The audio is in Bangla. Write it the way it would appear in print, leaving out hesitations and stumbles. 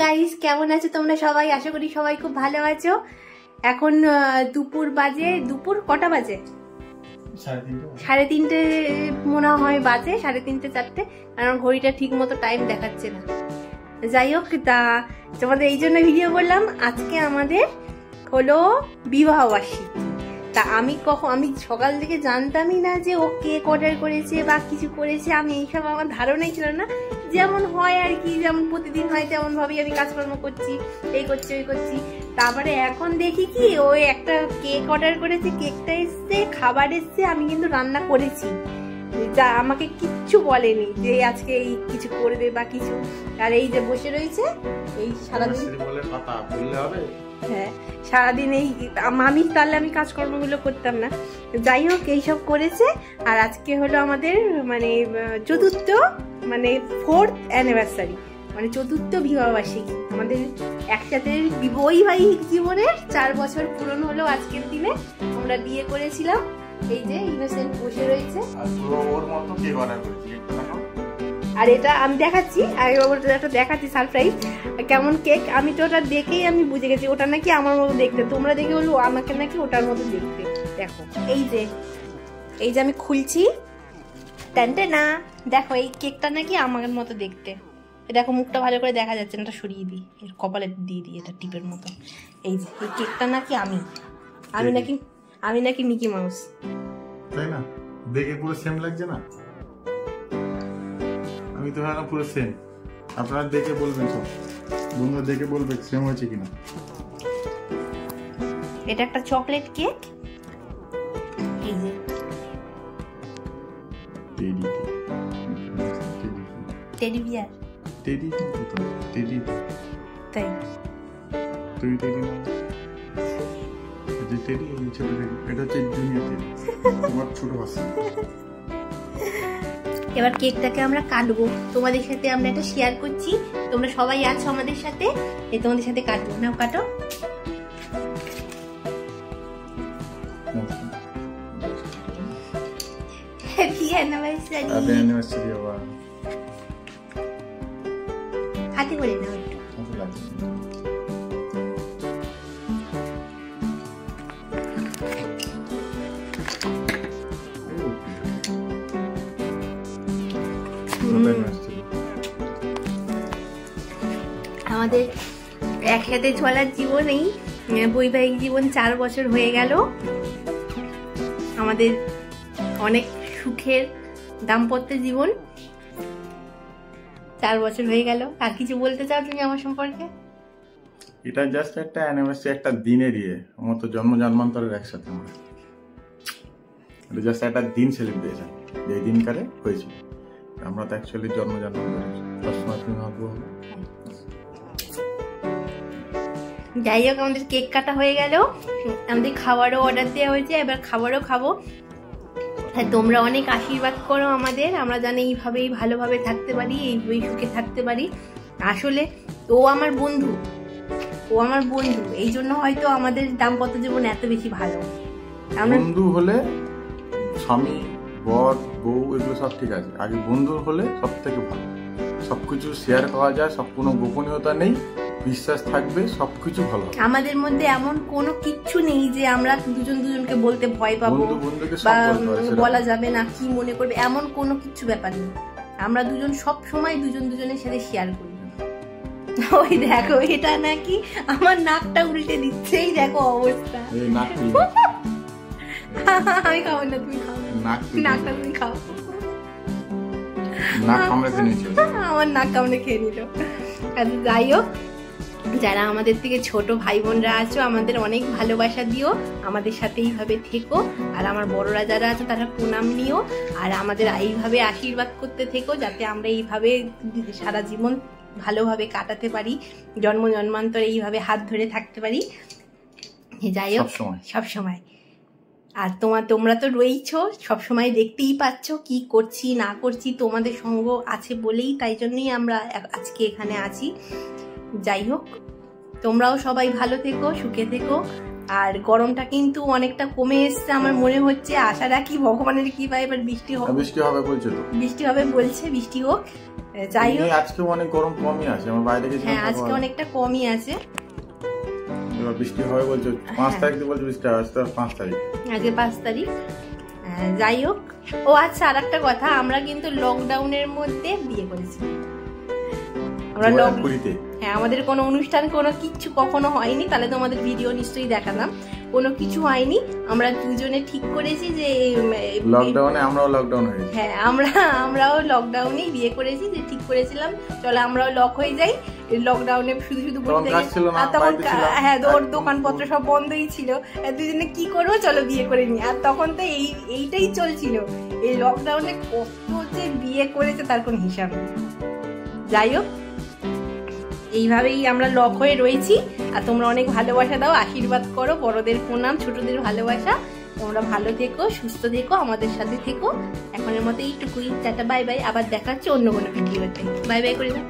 গাইস, কেমন আছো তোমরা সবাই? আশা করি সবাই খুব ভালো আছো। এখন দুপুর বাজে, দুপুর কটা বাজে? 3:30 মনে হয় বাজে, 3:30 4টে, কারণ ঘড়িটা ঠিক মতো টাইম দেখাচ্ছে না। যাই হোক, তা তোমাদের এই জন্য ভিডিও করলাম। আজকে আমাদের হলো বিবাহবার্ষিকী। তা আমি সকাল থেকে জানতামই না যে ও কেক অর্ডার করেছে বা কিছু করেছে। আমি এইসব আমার ধারণাই ছিল না। যেমন হয় আর কি, যেমন প্রতিদিন হয় তেমন ভাবেই আমি কাজকর্ম করছি, এই করছি ওই করছি। তারপরে এখন দেখি কি ওই একটা কেক অর্ডার করেছে, কেকটা এসছে, খাবার এসছে, আমি কিন্তু রান্না করেছি, যা আমাকে কিচ্ছু বলেনি যে আজকে এই কিছু করবে বা কিছু। আর এই যে বসে রয়েছে, এই সারাদিন হ্যাঁ সারাদিন এই আমি, তাহলে আমি কাজকর্মগুলো করতাম না। যাই হোক, এইসব করেছে। আর আজকে হলো আমাদের মানে চতুর্থ, মানে 4th অ্যানিভার্সারি, মানে চতুর্থ বিবাহবার্ষিকী। আমাদের একসাথে বৈবাহিক জীবনের 4 বছর পূরণ হলো আজকের দিনে। আমরা বিয়ে করেছিলাম। এই যে ইনোসেন্ট বসে রয়েছে, আর এটা আমি দেখাচ্ছি, একটা দেখাচ্ছি সারপ্রাইজ কেমন কেক। আমি তো ওটা দেখেই আমি বুঝে গেছি ওটা নাকি আমার মতো দেখতে। তোমরা দেখে বলবো আমাকে নাকি ওটার মতো দেখতে। দেখো এই যে আমি খুলছি, টানতে না, দেখো এই কেকটা নাকি আমার মতো দেখতে। দেখো মুখটা ভালো করে দেখা যাচ্ছে না, এটা সরিয়ে দিই, এর কপালে দিয়ে দিই, এটা টিপের মতো। এই যে এই কেকটা নাকি আমি নাকি মিকি মাউস, তাই না? দেখে পুরো সেম লাগছে না? আমি তো ভাবলাম পুরো সেম। আপনারা দেখে বলবেন, সব বন্ধুরা দেখে বলবে সেম হয়েছে কিনা। এটা একটা চকলেট কেক। এই যে টেডি বিয়ার, টেডি তাই তুই টেডি না, যে টেডি এই ছোট টেডি, এটা হচ্ছে জুনিয়র টেডি, তোমার ছোট ভাষা। এবার কেকটাকে আমরা কাটবো, তোমাদের সাথে আমরা এটা শেয়ার করছি। তোমরা সবাই আছো আমাদের সাথে, এই তোমাদের সাথে কাটবো। নাও কাটো। Happy anniversary. হ্যাপি অ্যানিভার্সারি বাবা। হাতে করে নাও একটু। আমাদের একসাথে চলার জীবন, এই বৈবাহিক জীবন 4 বছর হয়ে গেল। আমাদের অনেক সুখের দাম্পত্য জীবন 4 বছর হয়ে গেল। আর কিছু বলতে চাও তুমি আমার সম্পর্কে? এটা জাস্ট একটা অ্যানিভার্সারি, একটা দিনের আমার তো জন্মান্তরের একসাথে আমরা, এটা জাস্ট একটা দিন সেলিব্রেশন, যে দিনকারে হয়েছিল। আমরা তো অ্যাকচুয়ালি জন্মান্তরের সবসময় তুমি ভাববো। যাই হোক, আমাদের কেক কাটা হয়ে গেল, আমাদের খাবারও অর্ডার দেওয়া হয়েছে, এবার খাবারও খাবো। তোমরা অনেক আশীর্বাদ করো আমাদের, আমরা জানি এইভাবেই ভালোভাবে থাকতে পারি, এইভাবেই সুখে থাকতে পারি। আসলে ও আমার বন্ধু, এই জন্য হয়তো আমাদের দাম্পত্য জীবন এত বেশি ভালো। বন্ধু হলে স্বামী, বর, বউ এগুলো সব ঠিক আছে, আগে বন্ধু হলে সব থেকে ভালো। সবকিছু শেয়ার করা যায়, সব কোনো গোপনীয়তা নেই, বিশ্বাস থাকবে, সবকিছু ভালো। আমাদের মধ্যে এমন কোনো কিচ্ছু নেই যে আমরা দুজনকে বলতে ভয় পাবো বা বলা যাবে না কি মনে করবে, এমন কোনো কিচ্ছু ব্যাপার নেই। আমরা দুজন সব সময় দুজনের সাথে শেয়ার করি। ওই দেখো, এটা নাকি আমার নাকটা উল্টে দিচ্ছে, এই দেখো অবস্থা। আমি খাবো না, তুমি খাও, নাকটা তুমি খাও। আমার নাক কামড়ে খেয়ে নিল। যাই হোক, যারা আমাদের থেকে ছোট ভাই বোনরা আছো, আমাদের অনেক ভালোবাসা দিও, আমাদের সাথে এইভাবে থেকো। আর আমার বড়রা যারা আছে তারা প্রণাম নিও, আর আমাদের এইভাবে আশীর্বাদ করতে থেকো, যাতে আমরা এইভাবে সারা জীবন ভালোভাবে কাটাতে পারি, জন্মান্তরে এইভাবে হাত ধরে থাকতে পারি। যাই হোক, সব সময়। আর তোমরা তো রয়েইছো, সবসময় দেখতেই পাচ্ছ কি করছি না করছি, তোমাদের সঙ্গ আছে বলেই, তাই জন্যই আমরা আজকে এখানে আছি। যাই হোক, তোমরাও সবাই ভালো থেকো, সুখে থেকো, আর গরমটা কিন্তু অনেকটা কমে এসছে আমার মনে হচ্ছে। আশা রাখি ভগবানের কৃপায় এবার বৃষ্টি হবে। বৃষ্টি হবে বলছে তো, বৃষ্টি হবে বলছে, বৃষ্টি হোক। যাই হোক, আজকে অনেক গরম কমই আছে, আমার বাইরে গেছি। হ্যাঁ আজকে অনেকটা কমই আছে। এবার বৃষ্টি হবে বলছে 5 তারিখ বলছে বৃষ্টি হবে, আজকে 5 তারিখ, আগে 5 তারিখ। যাই হোক, ও আচ্ছা আর একটা কথা, আমরা কিন্তু লকডাউনের মধ্যে বিয়ে করেছি। আমরা হ্যাঁ, আমাদের কোনো অনুষ্ঠান কোনো কিছু কখনো হয়নি, তাহলে তো আমাদের ভিডিও নিশ্চয়ই দেখালাম। কোনো কিছু হয়নি, আমরা দুজনে ঠিক করেছি যে লকডাউনে আমরাও লকডাউন হয়েছি। হ্যাঁ আমরাও লকডাউনেই বিয়ে করেছি, যে ঠিক করেছিলাম চলো আমরাও লক হয়ে যাই। লকডাউনে শুধু শুধু বসে তখন হ্যাঁ ওর দোকানপত্র সব বন্ধই ছিল, দুজনে কি করবো চলো বিয়ে করে নি। আর তখন তো এইটাই চলছিল। এই লকডাউনে কত যে বিয়ে করেছে তার কোনো হিসাব নেই। যাই হোক, এইভাবেই আমরা লক হয়ে রয়েছি। আর তোমরা অনেক ভালোবাসা দাও, আশীর্বাদ করো, বড়দের প্রণাম, ছোটদের ভালোবাসা। তোমরা ভালো থেকো, সুস্থ থেকো, আমাদের সাথে থেকো। এখনের মতো এইটুকুই, টাটা বাই বাই। আবার দেখা হচ্ছে অন্য কোনো ভিডিওতে। বাই বাই করে দাও।